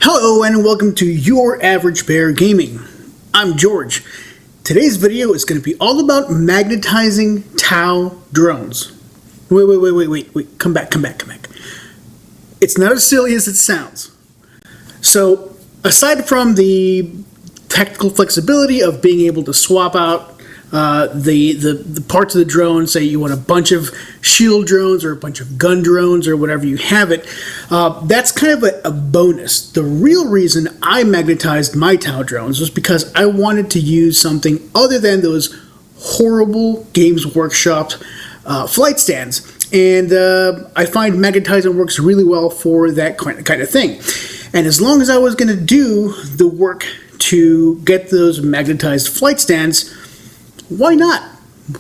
Hello and welcome to Your Average Bear Gaming. I'm George. Today's video is going to be all about magnetizing Tau drones. Wait, come back. It's not as silly as it sounds. So, aside from the technical flexibility of being able to swap out the parts of the drone, say you want a bunch of shield drones or a bunch of gun drones or whatever you have it, that's kind of a bonus. The real reason I magnetized my Tau drones was because I wanted to use something other than those horrible Games Workshop flight stands, and I find magnetizing works really well for that kind of thing. And as long as I was going to do the work to get those magnetized flight stands, why not?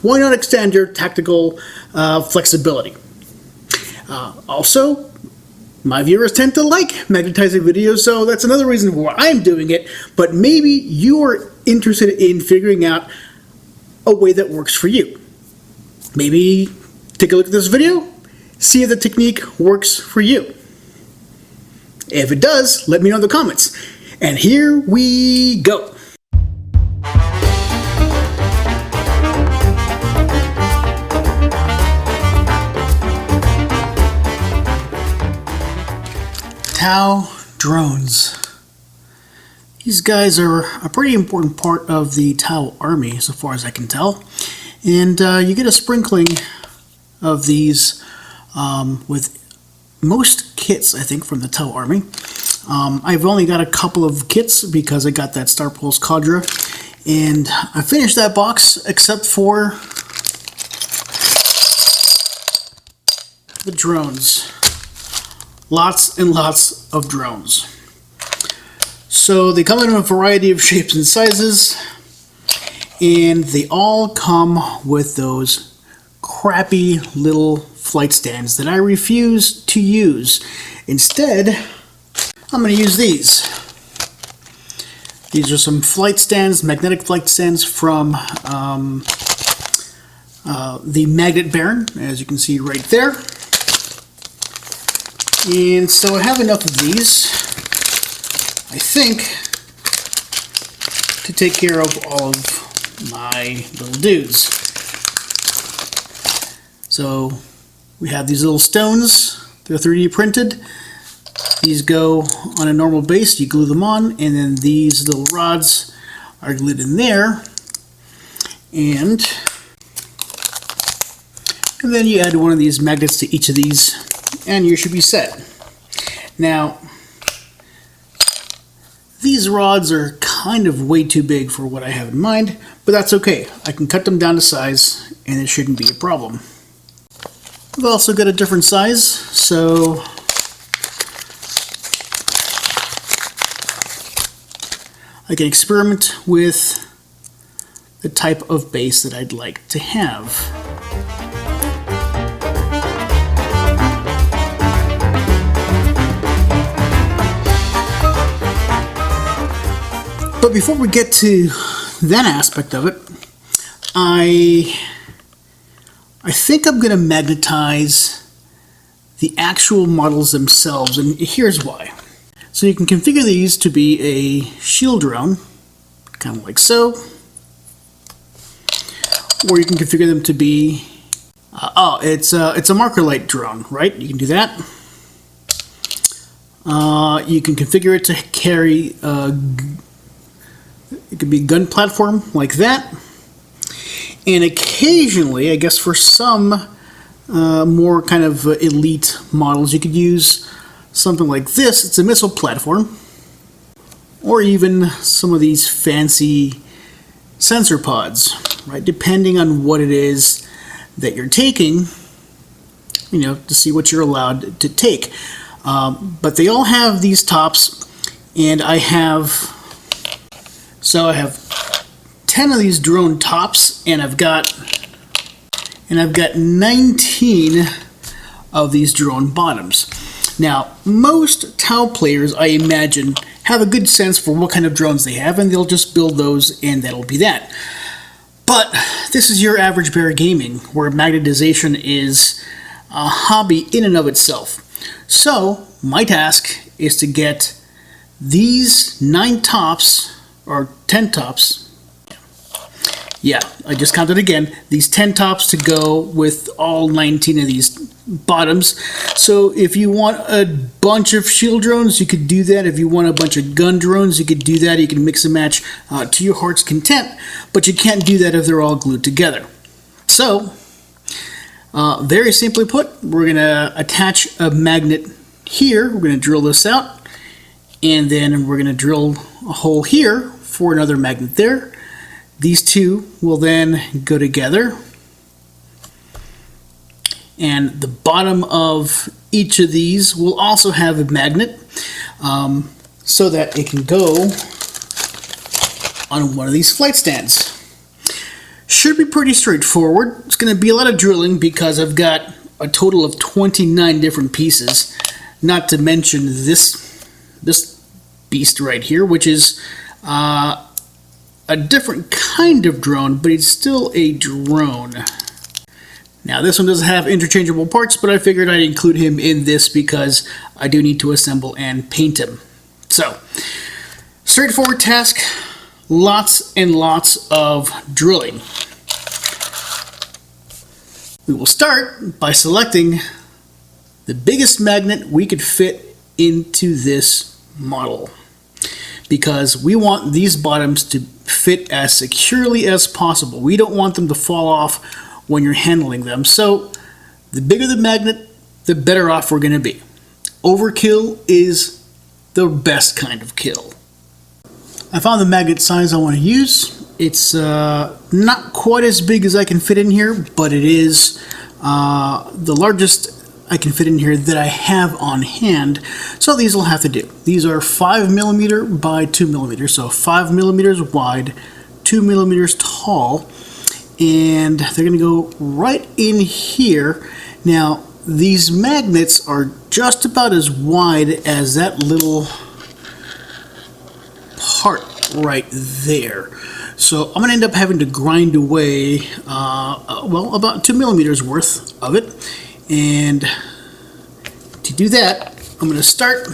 Why not extend your tactical flexibility? Also, my viewers tend to like magnetizing videos, so that's another reason why I'm doing it, but maybe you're interested in figuring out a way that works for you. Maybe take a look at this video, see if the technique works for you. If it does, let me know in the comments. And here we go. Tau drones. These guys are a pretty important part of the Tau army, so far as I can tell. And you get a sprinkling of these with most kits, I think, from the Tau army. I've only got a couple of kits because I got that Star Pulse Cadre, and I finished that box except for the drones. Lots and lots of drones. So they come in a variety of shapes and sizes, and they all come with those crappy little flight stands that I refuse to use. Instead, I'm going to use these. These are some flight stands, magnetic flight stands from the Magnet Baron, as you can see right there. And so I have enough of these, I think, to take care of all of my little dudes. So we have these little stones. They're 3D printed. These go on a normal base. You glue them on, and then these little rods are glued in there. And then you add one of these magnets to each of these, and you should be set. Now, these rods are kind of way too big for what I have in mind, but that's okay. I can cut them down to size, and it shouldn't be a problem. I've also got a different size, so I can experiment with the type of base that I'd like to have. But before we get to that aspect of it, I think I'm going to magnetize the actual models themselves, and here's why. So you can configure these to be a shield drone, kind of like so, or you can configure them to be, it's a marker light drone, right? You can do that. You can configure it to carry it could be a gun platform like that, and occasionally, I guess for some more kind of elite models, you could use something like this. It's a missile platform, or even some of these fancy sensor pods, right? Depending on what it is that you're taking, you know, to see what you're allowed to take. But they all have these tops, and I have 10 of these drone tops, and I've got 19 of these drone bottoms. Now, most Tau players, I imagine, have a good sense for what kind of drones they have, and they'll just build those, and that'll be that. But this is Your Average Bear Gaming, where magnetization is a hobby in and of itself. So, my task is to get these 9 tops, or 10 tops, yeah, I just counted again, these 10 tops to go with all 19 of these bottoms. So if you want a bunch of shield drones, you could do that. If you want a bunch of gun drones, you could do that. You can mix and match to your heart's content, but you can't do that if they're all glued together. So, very simply put, we're going to attach a magnet here. We're going to drill this out, and then we're going to drill a hole here for another magnet there. These two will then go together, and the bottom of each of these will also have a magnet so that it can go on one of these flight stands. Should be pretty straightforward. It's going to be a lot of drilling because I've got a total of 29 different pieces, not to mention this beast right here, which is a different kind of drone, but it's still a drone. Now this one doesn't have interchangeable parts, but I figured I'd include him in this because I do need to assemble and paint him. So, straightforward task, lots and lots of drilling. We will start by selecting the biggest magnet we could fit into this model, because we want these bottoms to fit as securely as possible. We don't want them to fall off when you're handling them. So the bigger the magnet, the better off we're going to be. Overkill is the best kind of kill. I found the magnet size I want to use. It's not quite as big as I can fit in here, but it is the largest I can fit in here that I have on hand, so these will have to do. These are 5mm by 2mm, so 5mm wide, 2mm tall, and they're going to go right in here. Now, these magnets are just about as wide as that little part right there. So I'm going to end up having to grind away, well, about 2mm worth of it. And to do that, I'm going to start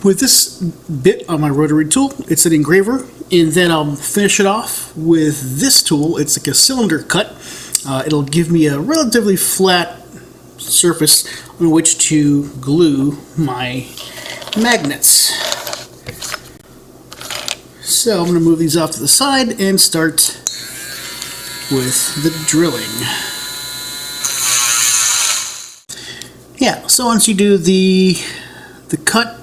with this bit on my rotary tool. It's an engraver, and then I'll finish it off with this tool. It's like a cylinder cut. It'll give me a relatively flat surface on which to glue my magnets. So I'm going to move these off to the side and start with the drilling. Yeah, so once you do the cut,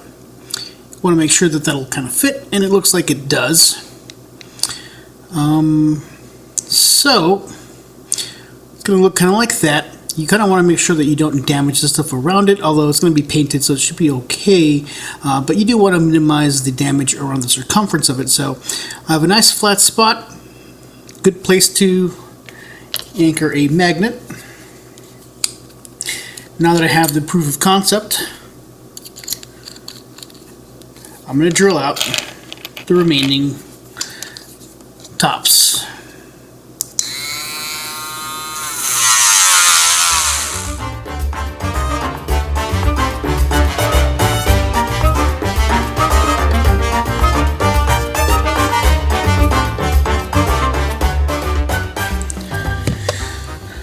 you want to make sure that that'll kind of fit, and it looks like it does. So it's going to look kind of like that. You kind of want to make sure that you don't damage the stuff around it, although it's going to be painted, so it should be okay. But you do want to minimize the damage around the circumference of it. So I have a nice flat spot, good place to anchor a magnet. Now that I have the proof of concept, I'm going to drill out the remaining tops.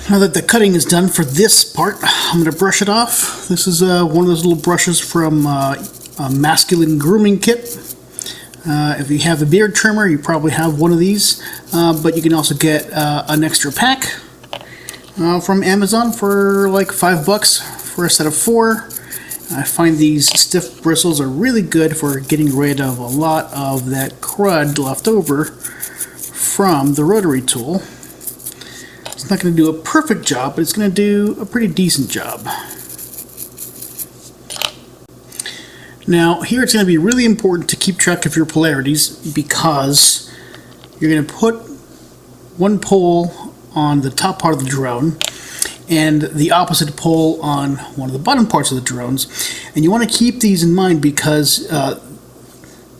Now that the cutting is done for this part, I'm going to brush it off. This is one of those little brushes from a masculine grooming kit. If you have a beard trimmer, you probably have one of these, but you can also get an extra pack from Amazon for like $5 for a set of 4. I find these stiff bristles are really good for getting rid of a lot of that crud left over from the rotary tool. It's not going to do a perfect job, but it's going to do a pretty decent job. Now, here it's going to be really important to keep track of your polarities, because you're going to put one pole on the top part of the drone and the opposite pole on one of the bottom parts of the drones. And you want to keep these in mind, because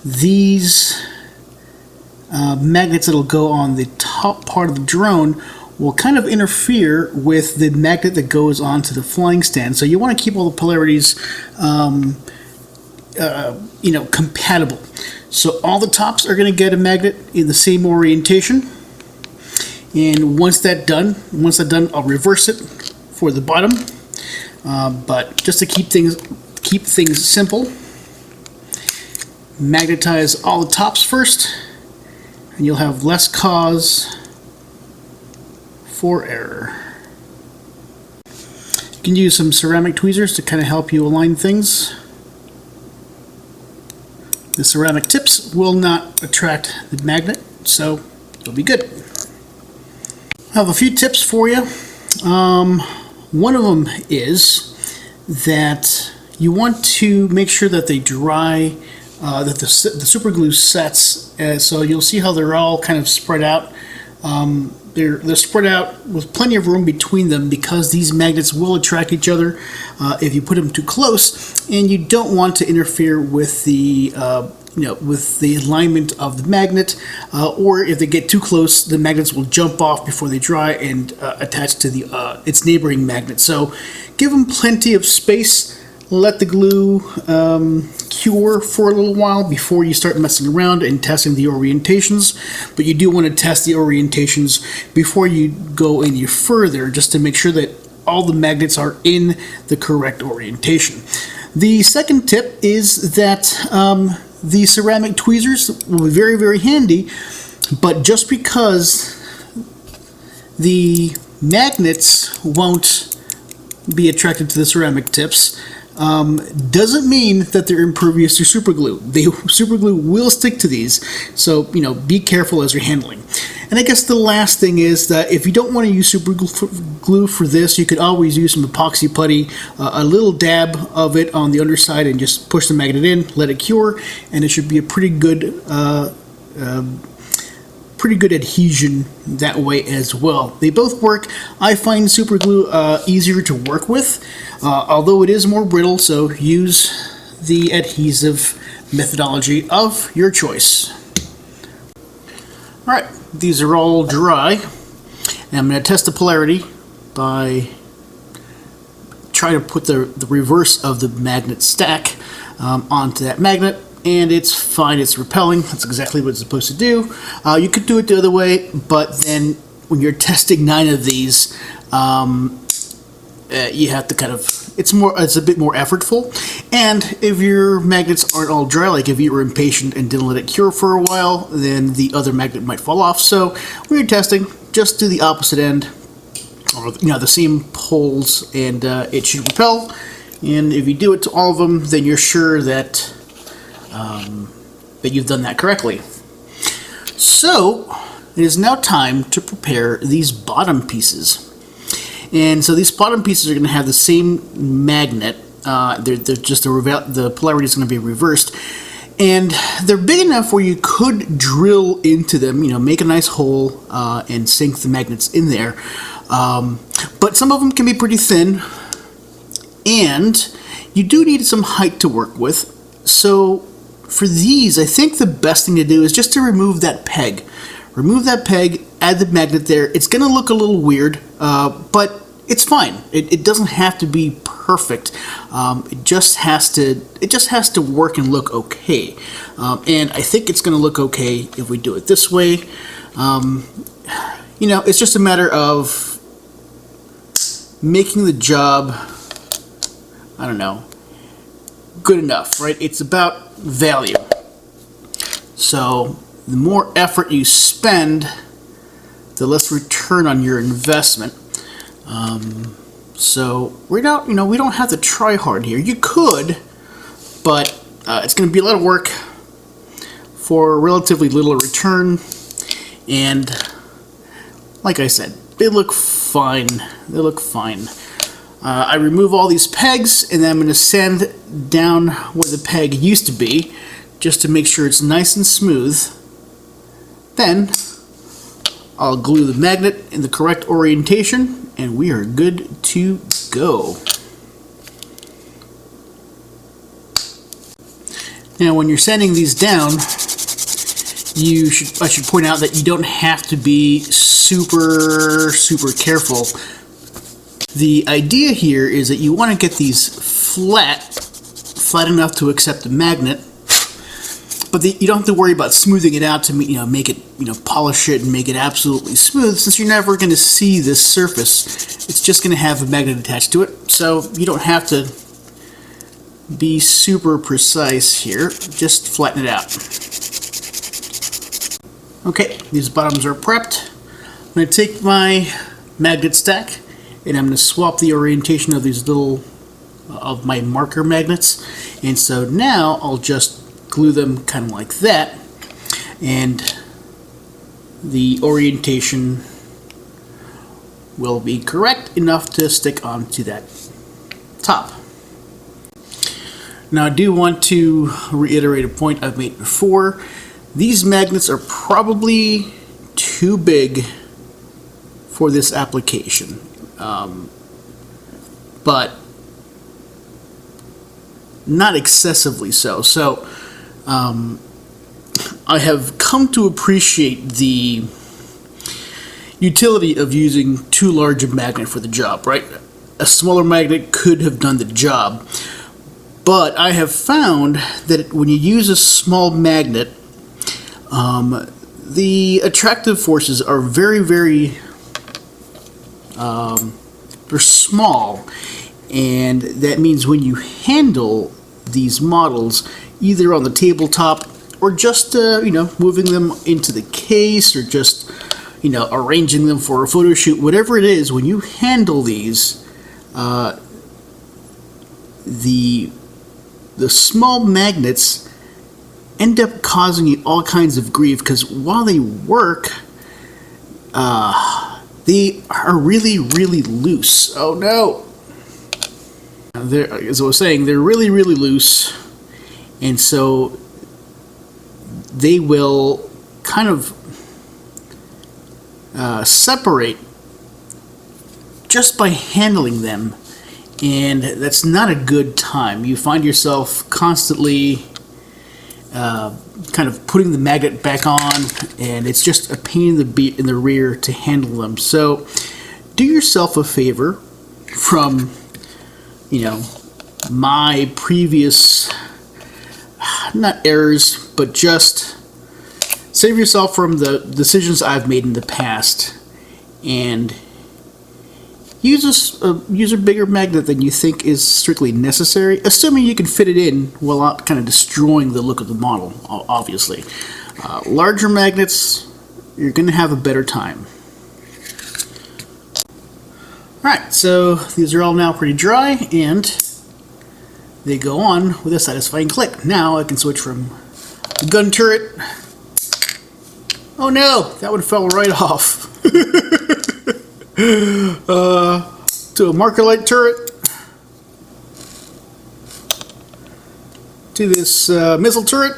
these magnets that'll go on the top part of the drone will kind of interfere with the magnet that goes onto the flying stand. So you want to keep all the polarities compatible. So all the tops are going to get a magnet in the same orientation. And once that's done, I'll reverse it for the bottom. But just to keep things simple, magnetize all the tops first, and you'll have less cause for error. You can use some ceramic tweezers to kind of help you align things. The ceramic tips will not attract the magnet, so you'll be good. I have a few tips for you. One of them is that you want to make sure that they dry, that the super glue sets, so you'll see how they're all kind of spread out. They're spread out with plenty of room between them because these magnets will attract each other if you put them too close, and you don't want to interfere with the with the alignment of the magnet, or if they get too close, the magnets will jump off before they dry and attach to the its neighboring magnet. So give them plenty of space. Let the glue cure for a little while before you start messing around and testing the orientations. But you do want to test the orientations before you go any further, just to make sure that all the magnets are in the correct orientation. The second tip is that the ceramic tweezers will be very, very handy, but just because the magnets won't be attracted to the ceramic tips doesn't mean that they're impervious to super glue. Super glue will stick to these, so be careful as you're handling. And I guess the last thing is that if you don't want to use super glue for this, you could always use some epoxy putty, a little dab of it on the underside, and just push the magnet in, let it cure, and it should be a pretty good adhesion that way as well. They both work. I find super glue easier to work with, although it is more brittle, so use the adhesive methodology of your choice. Alright, these are all dry, and I'm going to test the polarity by trying to put the reverse of the magnet stack onto that magnet. And it's fine, it's repelling, that's exactly what it's supposed to do. You could do it the other way, but then when you're testing 9 of these, you have to kind of, it's a bit more effortful. And if your magnets aren't all dry, like if you were impatient and didn't let it cure for a while, then the other magnet might fall off. So when you're testing, just do the opposite end, or the same poles, and it should repel. And if you do it to all of them, then you're sure that you've done that correctly. So it is now time to prepare these bottom pieces. And so these bottom pieces are going to have the same magnet. They're just the polarity is going to be reversed, and they're big enough where you could drill into them. Make a nice hole and sink the magnets in there. But some of them can be pretty thin, and you do need some height to work with. So for these, I think the best thing to do is just to remove that peg. Remove that peg, add the magnet there. It's going to look a little weird, but it's fine. It doesn't have to be perfect. It just has to work and look okay. And I think it's going to look okay if we do it this way. It's just a matter of making the job, I don't know, good enough, right? It's about value. So the more effort you spend, the less return on your investment. So we don't have to try hard here. You could, but it's going to be a lot of work for relatively little return. And like I said, they look fine. They look fine. I remove all these pegs, and then I'm going to sand down where the peg used to be, just to make sure it's nice and smooth. Then I'll glue the magnet in the correct orientation, and we are good to go. Now when you're sanding these down, I should point out that you don't have to be super careful. The idea here is that you want to get these flat flat enough to accept the magnet. But you don't have to worry about smoothing it out to make it, polish it and make it absolutely smooth, since you're never going to see this surface. It's just going to have a magnet attached to it, so you don't have to be super precise here. Just flatten it out. Okay, these bottoms are prepped. I'm going to take my magnet stack and I'm going to swap the orientation of these of my marker magnets. And so now I'll just glue them kind of like that, and the orientation will be correct enough to stick onto that top. Now I do want to reiterate a point I've made before. These magnets are probably too big for this application, but not excessively so. So I have come to appreciate the utility of using too large a magnet for the job, right? A smaller magnet could have done the job, but I have found that when you use a small magnet, the attractive forces are very they're small, and that means when you handle these models, either on the tabletop or just moving them into the case, or just arranging them for a photo shoot, whatever it is, when you handle these, the small magnets end up causing you all kinds of grief, because while they work, they are really loose. Oh no! As I was saying, they're really loose, and so they will kind of separate just by handling them, and that's not a good time. You find yourself constantly kind of putting the magnet back on, and it's just a pain in the rear to handle them. So do yourself a favor from my previous, not errors, but just save yourself from the decisions I've made in the past, and use a bigger magnet than you think is strictly necessary, assuming you can fit it in without kind of destroying the look of the model, obviously. Larger magnets, you're going to have a better time. Alright, so these are all now pretty dry, and they go on with a satisfying click. Now I can switch from the gun turret. Oh no, that one fell right off. To a marker light turret, to this missile turret,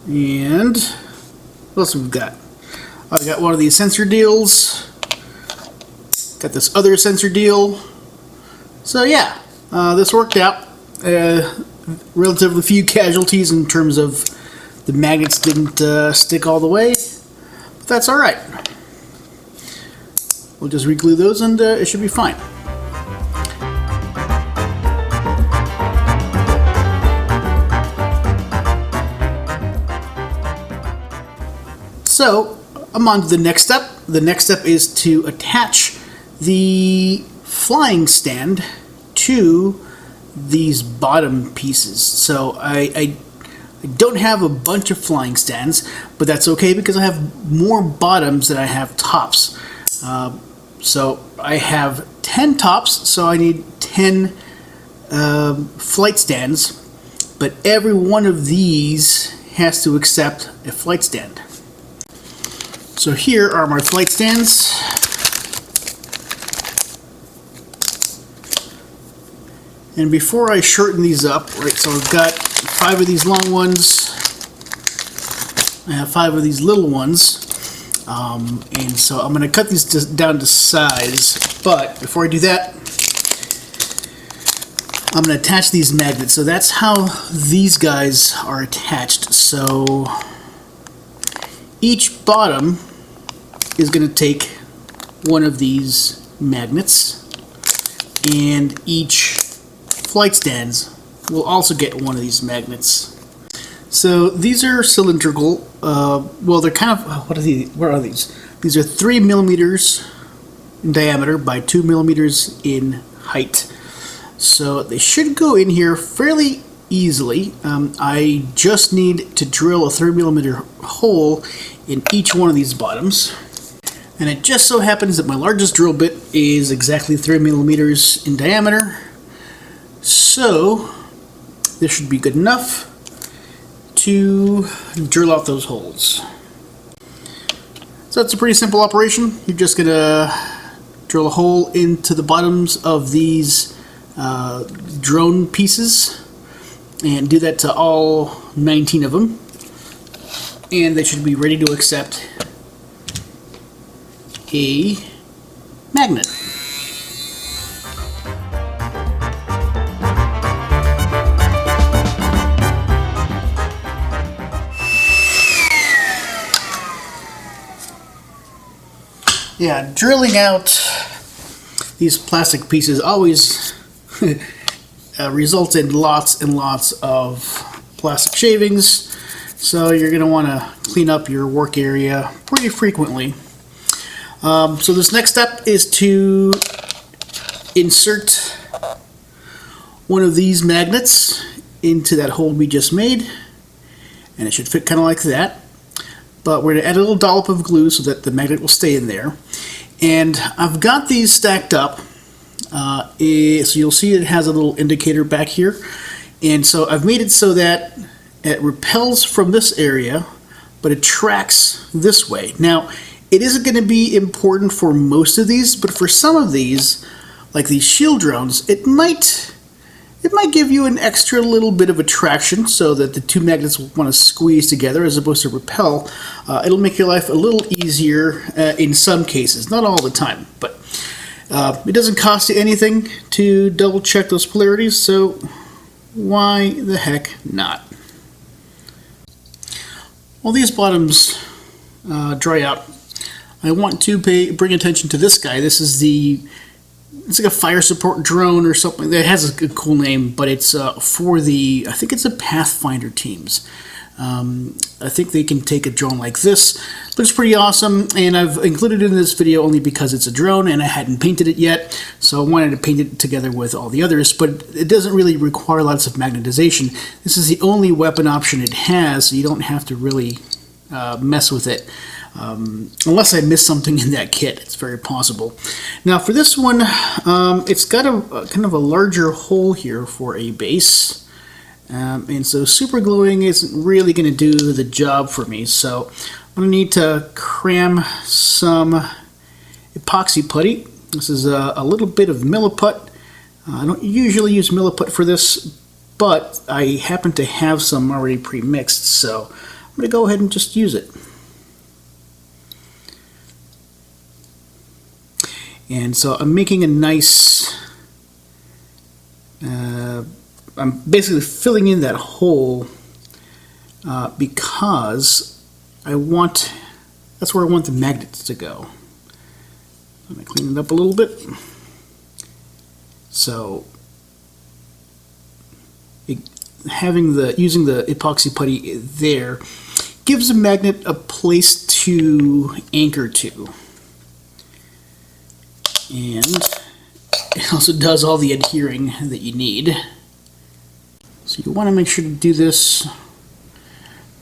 and what else have we got? I've got one of these sensor deals, got this other sensor deal. So yeah, this worked out. Relatively few casualties in terms of the magnets didn't stick all the way, but that's alright. We'll just re-glue those and it should be fine. So I'm on to the next step. The next step is to attach the flying stand to these bottom pieces. So I don't have a bunch of flying stands, but that's okay because I have more bottoms than I have tops. So I have 10 tops, so I need 10 flight stands, but every one of these has to accept a flight stand. So here are my flight stands. And before I shorten these up, right, so I've got 5 of these long ones, I have 5 of these little ones. And so I'm going to cut these down to size, but before I do that, I'm going to attach these magnets. So that's how these guys are attached. So each bottom is going to take one of these magnets, and each flight stands will also get one of these magnets. So these are cylindrical. Well, they're kind of, what are these? Where are these? These are 3 millimeters in diameter by 2 millimeters in height. So they should go in here fairly easily. I just need to drill a 3 millimeter hole in each one of these bottoms. And it just so happens that my largest drill bit is exactly 3 millimeters in diameter. So this should be good enough to drill out those holes. So that's a pretty simple operation. You're just gonna drill a hole into the bottoms of these drone pieces and do that to all 19 of them, and they should be ready to accept a magnet. Yeah, drilling out these plastic pieces always results in lots and lots of plastic shavings, so you're going to want to clean up your work area pretty frequently. So this next step is to insert one of these magnets into that hole we just made, and it should fit kind of like that. But we're going to add a little dollop of glue so that the magnet will stay in there. And I've got these stacked up. So you'll see it has a little indicator back here. And so I've made it so that it repels from this area, but it tracks this way. Now, it isn't going to be important for most of these, but for some of these, like these shield drones, it might give you an extra little bit of attraction so that the two magnets will want to squeeze together as opposed to repel. It'll make your life a little easier in some cases, not all the time, but it doesn't cost you anything to double check those polarities, so why the heck not? While these bottoms dry out, I want to bring attention to this guy. This is it's like a fire support drone or something. It has a cool name, but it's for the, I think it's a Pathfinder teams. I think they can take a drone like this. Looks pretty awesome, and I've included it in this video only because it's a drone and I hadn't painted it yet, so I wanted to paint it together with all the others, but it doesn't really require lots of magnetization. This is the only weapon option it has, so you don't have to really mess with it. Unless I missed something in that kit, it's very possible. Now for this one, it's got a kind of a larger hole here for a base, and so super gluing isn't really going to do the job for me, so I'm going to need to cram some epoxy putty. This is a little bit of milliput. I don't usually use milliput for this, but I happen to have some already pre-mixed, so I'm going to go ahead and just use it. And so I'm making a nice, I'm basically filling in that hole because that's where I want the magnets to go. I'm going to clean it up a little bit. So using the epoxy putty there gives a magnet a place to anchor to. And it also does all the adhering that you need. So you want to make sure to do this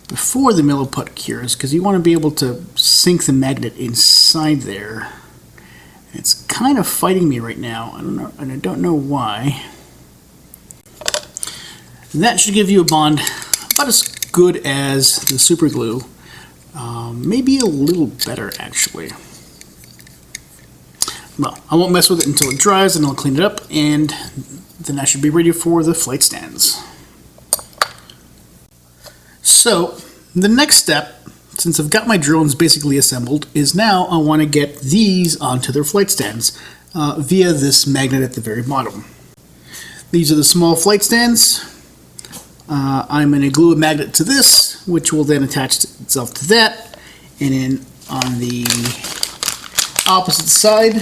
before the milliput cures, because you want to be able to sink the magnet inside there. It's kind of fighting me right now. I don't know, and I don't know why. And that should give you a bond about as good as the super glue. Maybe a little better, actually. Well, I won't mess with it until it dries, and I'll clean it up, and then I should be ready for the flight stands. So, the next step, since I've got my drones basically assembled, is now I want to get these onto their flight stands via this magnet at the very bottom. These are the small flight stands. I'm going to glue a magnet to this, which will then attach itself to that, and then on the opposite side,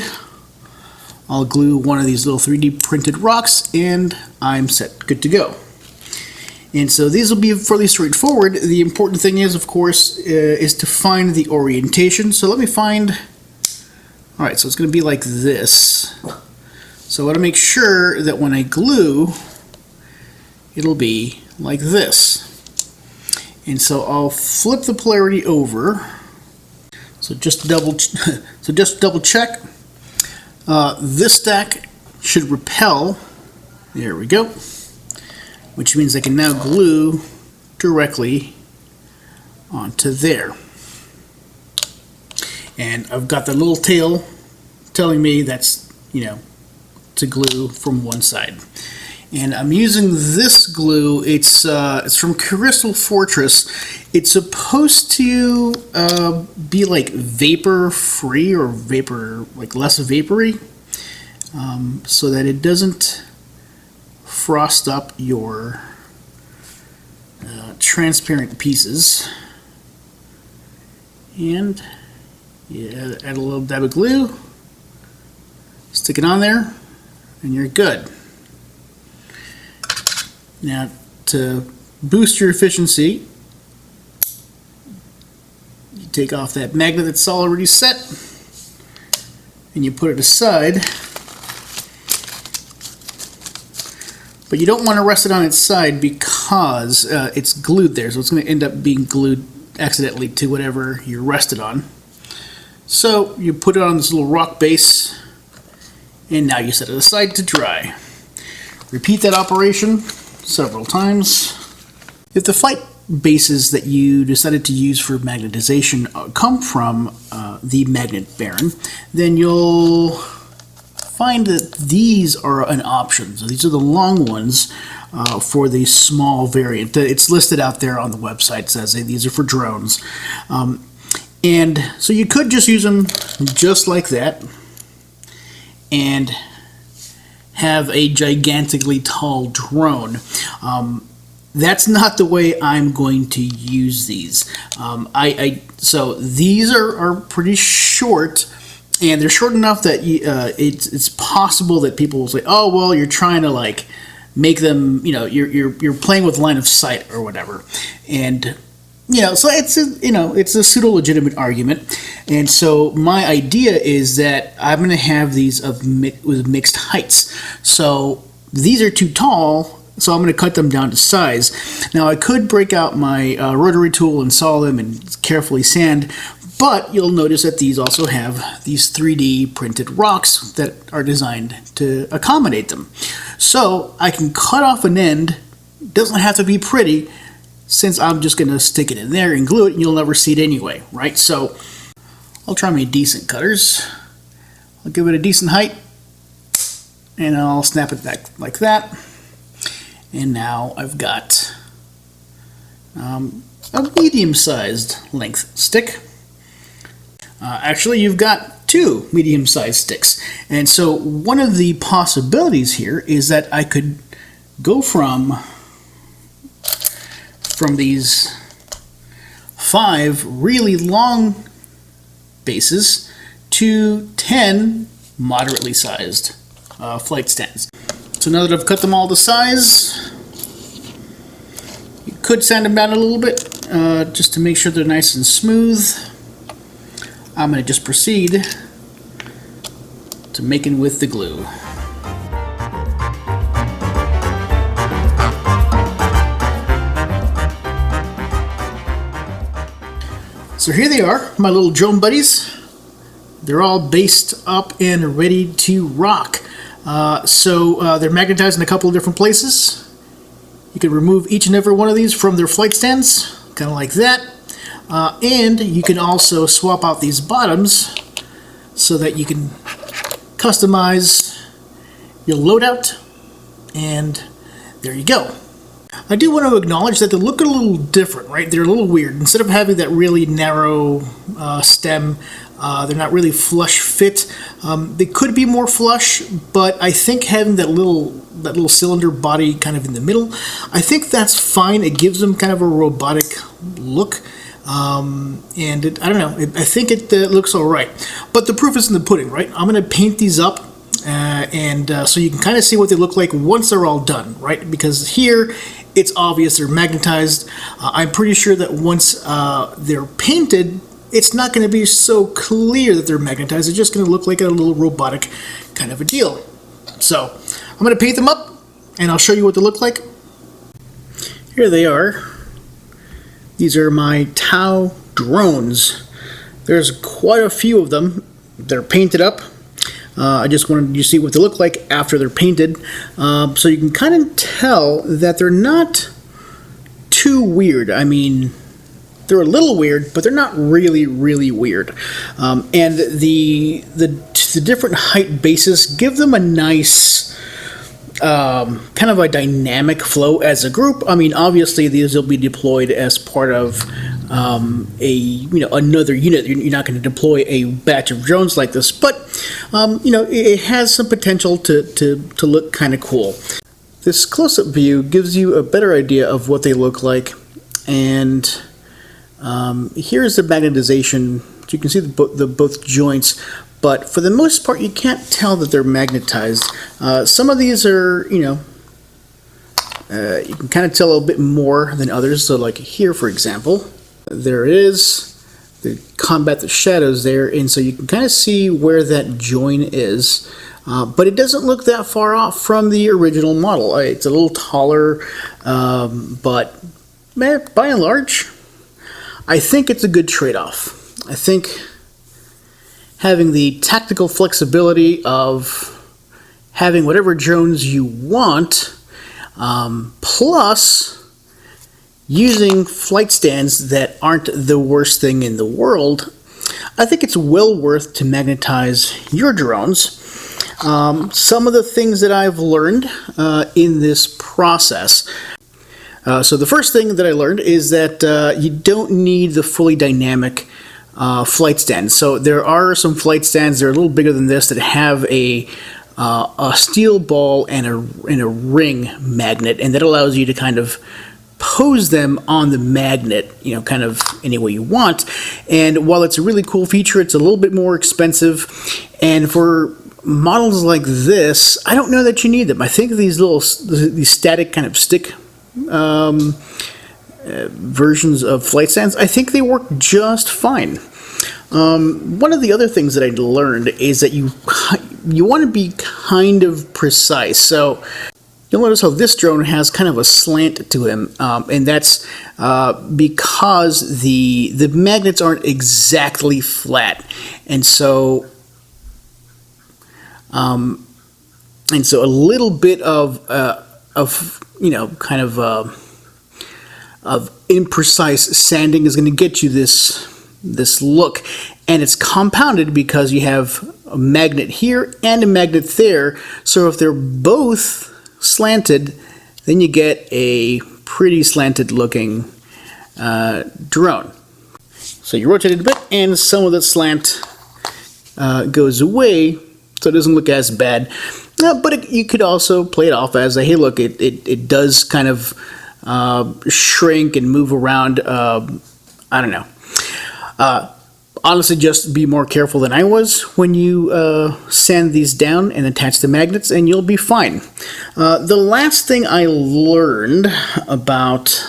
I'll glue one of these little 3D printed rocks, and I'm set, good to go. And so these will be fairly straightforward. The important thing is, of course, is to find the orientation. So let me find, all right, so it's going to be like this. So I want to make sure that when I glue, it'll be like this. And so I'll flip the polarity over. So just double check. This stack should repel. There we go. Which means I can now glue directly onto there. And I've got the little tail telling me that's, to glue from one side. And I'm using this glue. It's from Crystal Fortress. It's supposed to be like vapor free or vapor, like less vapory, so that it doesn't frost up your transparent pieces. And yeah, add a little dab of glue, stick it on there, and you're good. Now, to boost your efficiency, you take off that magnet that's already set and you put it aside. But you don't want to rest it on its side because it's glued there, so it's going to end up being glued accidentally to whatever you rested on. So you put it on this little rock base, and now you set it aside to dry. Repeat that operation several times. If the flight bases that you decided to use for magnetization come from the Magnet Baron, then you'll find that these are an option. So these are the long ones for the small variant. It's listed out there on the website. It says, hey, these are for drones. And so you could just use them just like that and have a gigantically tall drone. That's not the way I'm going to use these. So these are pretty short, and they're short enough that it's possible that people will say, "Oh, well, you're trying to like make them, you're playing with line of sight or whatever," and so it's a pseudo legitimate argument. And so my idea is that I'm going to have these with mixed heights. So these are too tall, so I'm going to cut them down to size. Now I could break out my rotary tool and saw them and carefully sand, but you'll notice that these also have these 3D printed rocks that are designed to accommodate them. So I can cut off an end. It doesn't have to be pretty, since I'm just going to stick it in there and glue it, and you'll never see it anyway, right? So I'll try my decent cutters. I'll give it a decent height, and I'll snap it back like that. And now I've got a medium-sized length stick. Actually, you've got two medium-sized sticks. And so one of the possibilities here is that I could go from these 5 really long bases to 10 moderately sized flight stands. So now that I've cut them all to size, you could sand them down a little bit just to make sure they're nice and smooth. I'm going to just proceed to making with the glue. So here they are, my little drone buddies. They're all based up and ready to rock. They're magnetized in a couple of different places. You can remove each and every one of these from their flight stands, kind of like that. And you can also swap out these bottoms so that you can customize your loadout, and there you go. I do want to acknowledge that they look a little different, right? They're a little weird. Instead of having that really narrow stem, they're not really flush fit. They could be more flush, but I think having that little cylinder body kind of in the middle, I think that's fine. It gives them kind of a robotic look. I don't know. I think it looks all right. But the proof is in the pudding, right? I'm going to paint these up So you can kind of see what they look like once they're all done, right? Because here it's obvious they're magnetized. I'm pretty sure that once they're painted, it's not going to be so clear that they're magnetized. It's just going to look like a little robotic kind of a deal. So I'm going to paint them up, and I'll show you what they look like. Here they are. These are my Tau drones. There's quite a few of them. They're painted up. I just wanted you to see what they look like after they're painted. So you can kind of tell that they're not too weird. I mean, they're a little weird, but they're not really, really weird. And the different height bases give them a nice kind of a dynamic flow as a group. I mean, obviously these will be deployed as part of another unit. You're not going to deploy a batch of drones like this, but it has some potential to look kind of cool. This close-up view gives you a better idea of what they look like, and here's the magnetization. So you can see the both joints. But for the most part, you can't tell that they're magnetized. Some of these are, you can kind of tell a little bit more than others. So like here, for example, there it is. The combat the shadows there, and so you can kind of see where that join is. But it doesn't look that far off from the original model. It's a little taller, but by and large, I think it's a good trade-off. I think having the tactical flexibility of having whatever drones you want, plus using flight stands that aren't the worst thing in the world, I think it's well worth to magnetize your drones. Some of the things that I've learned in this process. So the first thing that I learned is that you don't need the fully dynamic flight stands. So there are some flight stands that are a little bigger than this that have a steel ball and a ring magnet, and that allows you to kind of pose them on the magnet, kind of any way you want. And while it's a really cool feature, it's a little bit more expensive. And for models like this, I don't know that you need them. I think these static kind of stick versions of flight stands, I think they work just fine. One of the other things that I learned is that you want to be kind of precise. So you'll notice how this drone has kind of a slant to him, and that's because the magnets aren't exactly flat, and so a little bit of imprecise sanding is going to get you this look, and it's compounded because you have a magnet here and a magnet there. So if they're both slanted, then you get a pretty slanted looking drone. So you rotate it a bit, and some of the slant goes away, so it doesn't look as bad. But you could also play it off as hey, look, it does kind of shrink and move around. I don't know. Honestly, just be more careful than I was when you sand these down and attach the magnets, and you'll be fine. The last thing I learned about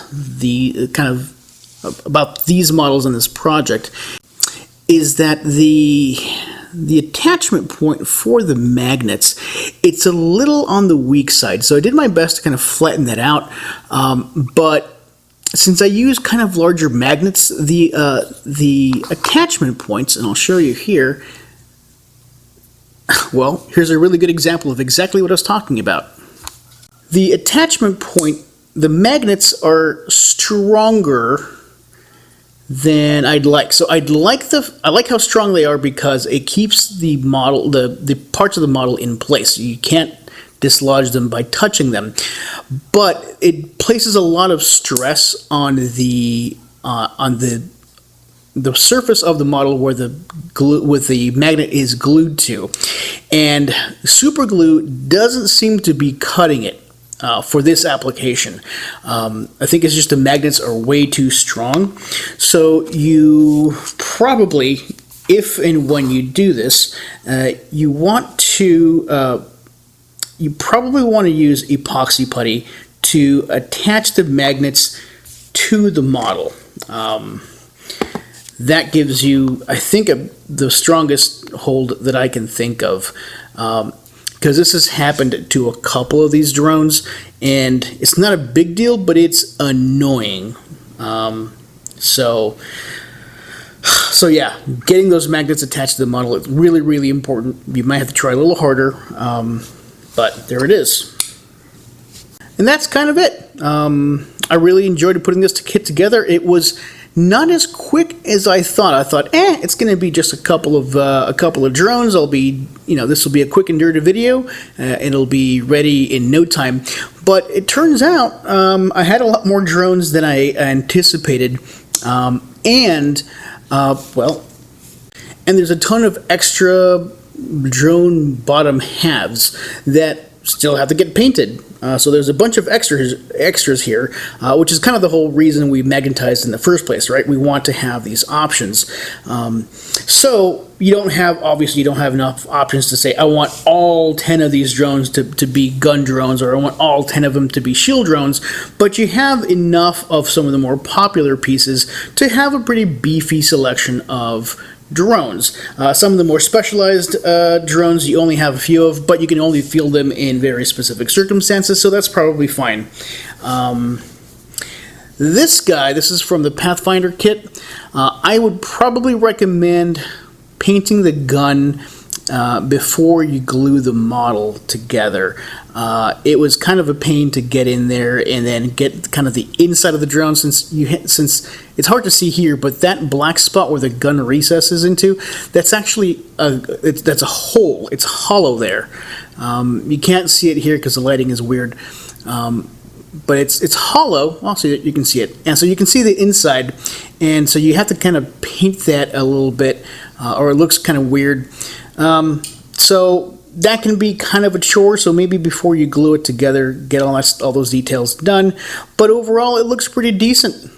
about these models in this project is that the attachment point for the magnets, it's a little on the weak side. So I did my best to kind of flatten that out, but since I use kind of larger magnets, the attachment points, and I'll show you here, well, here's a really good example of exactly what I was talking about. The attachment point, the magnets are stronger than I'd like. So I like how strong they are because it keeps the model, the parts of the model in place. You can't dislodge them by touching them, but it places a lot of stress on the surface of the model where the magnet is glued to, and super glue doesn't seem to be cutting it for this application. I think it's just the magnets are way too strong. So you probably, if and when you do this, you want to you probably want to use epoxy putty to attach the magnets to the model. That gives you, I think, the strongest hold that I can think of. Because this has happened to a couple of these drones, and it's not a big deal, but it's annoying. So yeah, getting those magnets attached to the model is really, really important. You might have to try a little harder, but there it is. And that's kind of it. I really enjoyed putting this kit together. It was not as quick as I thought. I thought, it's going to be just a couple of drones. This will be a quick and dirty video, and it'll be ready in no time. But it turns out I had a lot more drones than I anticipated, and there's a ton of extra drone bottom halves that still have to get painted. So there's a bunch of extras here, which is kind of the whole reason we magnetized in the first place, right? We want to have these options. So you don't have enough options to say, I want all 10 of these drones to be gun drones, or I want all 10 of them to be shield drones, but you have enough of some of the more popular pieces to have a pretty beefy selection of drones. Some of the more specialized drones you only have a few of, but you can only field them in very specific circumstances, so that's probably fine. This is from the Pathfinder kit. I would probably recommend painting the gun before you glue the model together. It was kind of a pain to get in there and then get kind of the inside of the drone, since it's hard to see here, but that black spot where the gun recesses into, that's actually that's a hole. It's hollow there. You can't see it here because the lighting is weird, but it's hollow. Also, you can see it, and so you can see the inside, and so you have to kind of paint that a little bit, or it looks kind of weird. So that can be kind of a chore, so maybe before you glue it together, get all those details done. But overall, it looks pretty decent.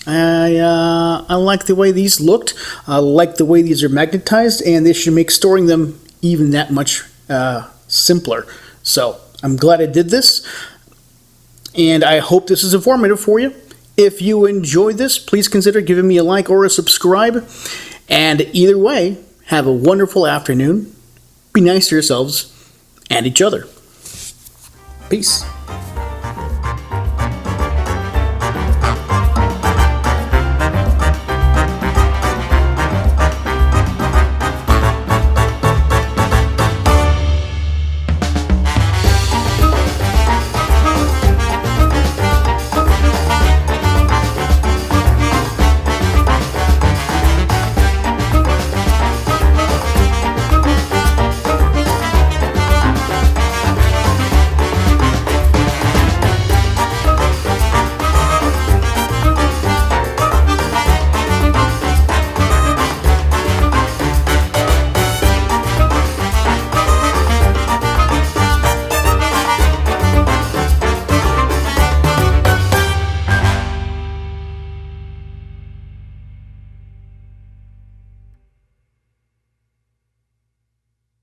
I like the way these looked. I like the way these are magnetized, and this should make storing them even that much simpler. So I'm glad I did this, and I hope this is informative for you. If you enjoyed this, please consider giving me a like or a subscribe. And either way, have a wonderful afternoon. Be nice to yourselves and each other. Peace.